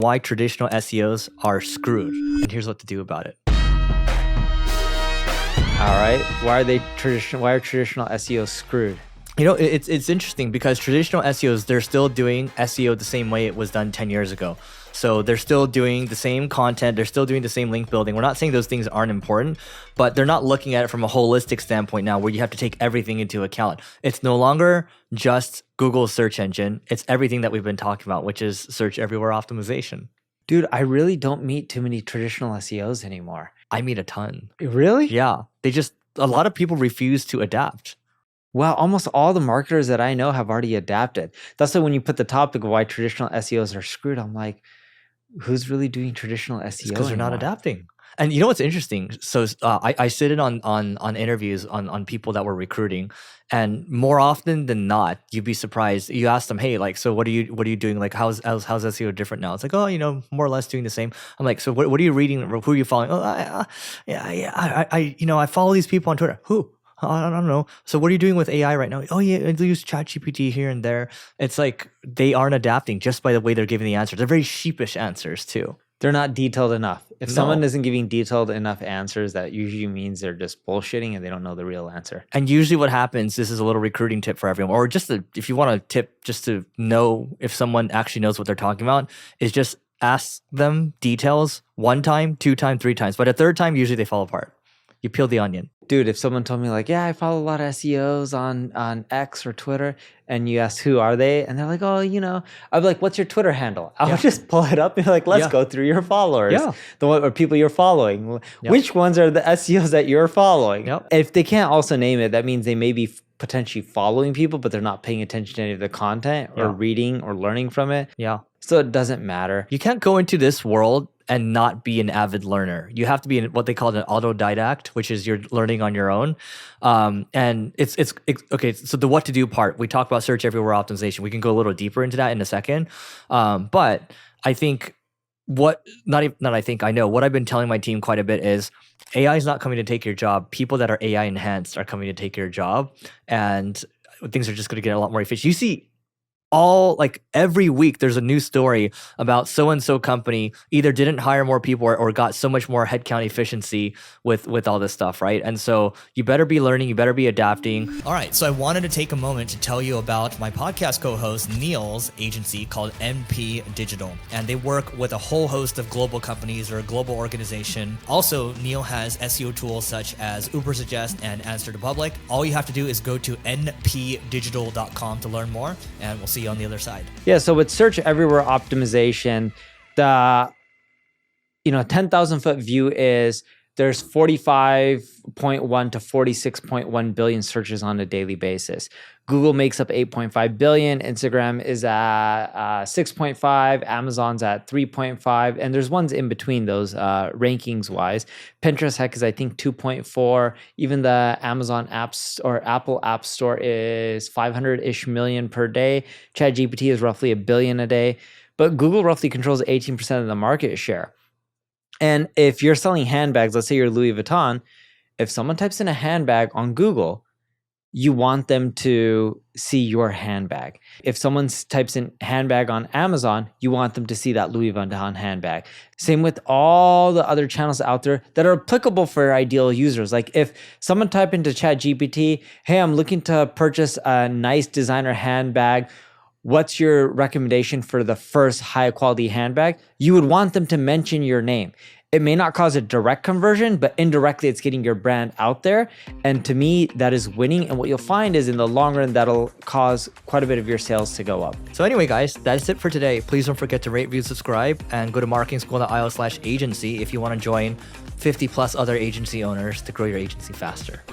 why traditional SEOs are screwed. And here's what to do about it. All right. Why are traditional SEOs screwed? You know, it's interesting because traditional SEOs, they're still doing SEO the same way it was done 10 years ago. So they're still doing the same content. They're still doing the same link building. We're not saying those things aren't important, but they're not looking at it from a holistic standpoint now where you have to take everything into account. It's no longer just Google's search engine. It's everything that we've been talking about, which is search everywhere optimization. Dude, I really don't meet too many traditional SEOs anymore. I meet a ton. Really? Yeah. A lot of people refuse to adapt. Well, almost all the marketers that I know have already adapted. That's why when you put the topic of why traditional SEOs are screwed, I'm like, who's really doing traditional SEO? Because they're not adapting. And you know what's interesting? So I sit in on interviews on people that we're recruiting, and more often than not, you'd be surprised. You ask them, "Hey, like, so what are you doing? Like, how's SEO different now?" It's like, "Oh, you know, more or less doing the same." I'm like, "So what are you reading? Who are you following?" "Oh, I follow these people on Twitter." "Who?" "I don't know." "So what are you doing with AI right now?" "Oh yeah, I use ChatGPT here and there." It's like they aren't adapting just by the way they're giving the answers. They're very sheepish answers too. They're not detailed enough. If someone isn't giving detailed enough answers, that usually means they're just bullshitting and they don't know the real answer. And usually what happens, this is a little recruiting tip for everyone, or just if you want a tip just to know if someone actually knows what they're talking about, is just ask them details 1 time, 2 times, 3 times. But a 3rd time, usually they fall apart. You peel the onion. Dude, if someone told me like, yeah, I follow a lot of SEOs on X or Twitter, and you ask who are they, and they're like, oh, you know, I'd be like, what's your Twitter handle? I would just pull it up and be like, let's go through your followers, or people you're following. Which ones are the SEOs that you're following? If they can't also name it, that means they may be potentially following people, but they're not paying attention to any of the content or reading or learning from it. So it doesn't matter. You can't go into this world and not be an avid learner. You have to be what they call an autodidact, which is you're learning on your own. And it's okay. So the what to do part, we talked about search everywhere optimization. We can go a little deeper into that in a second. But I think I know what I've been telling my team quite a bit is AI is not coming to take your job. People that are AI enhanced are coming to take your job, and things are just going to get a lot more efficient. You see, every week there's a new story about so-and-so company either didn't hire more people or got so much more headcount efficiency with all this stuff, right? And so you better be learning, you better be adapting. All right, so I wanted to take a moment to tell you about my podcast co-host Neil's agency called NP Digital, and they work with a whole host of global companies or a global organization. Also, Neil has SEO tools such as 𝗔𝗕𝗢𝗪 and Answer to Public. All you have to do is go to npdigital.com to learn more, and we'll see you on the other side. Yeah, so with search everywhere optimization, the 10,000 foot view is there's 45.1 to 46.1 billion searches on a daily basis. Google makes up 8.5 billion, Instagram is at 6.5, Amazon's at 3.5, and there's ones in between those rankings wise. Pinterest, heck, is I think 2.4. Even the Amazon apps or Apple App Store is 500-ish million per day. ChatGPT is roughly 1 billion a day, but Google roughly controls 18% of the market share. And if you're selling handbags, let's say you're Louis Vuitton, if someone types in a handbag on Google, you want them to see your handbag. If someone types in handbag on Amazon, you want them to see that Louis Vuitton handbag. Same with all the other channels out there that are applicable for ideal users. Like if someone type into ChatGPT, hey, I'm looking to purchase a nice designer handbag, what's your recommendation for the first high quality handbag? You would want them to mention your name. It may not cause a direct conversion, but indirectly it's getting your brand out there. And to me, that is winning. And what you'll find is in the long run, that'll cause quite a bit of your sales to go up. So anyway, guys, that's it for today. Please don't forget to rate, review, subscribe, and go to marketingschool.io/agency if you want to join 50 plus other agency owners to grow your agency faster.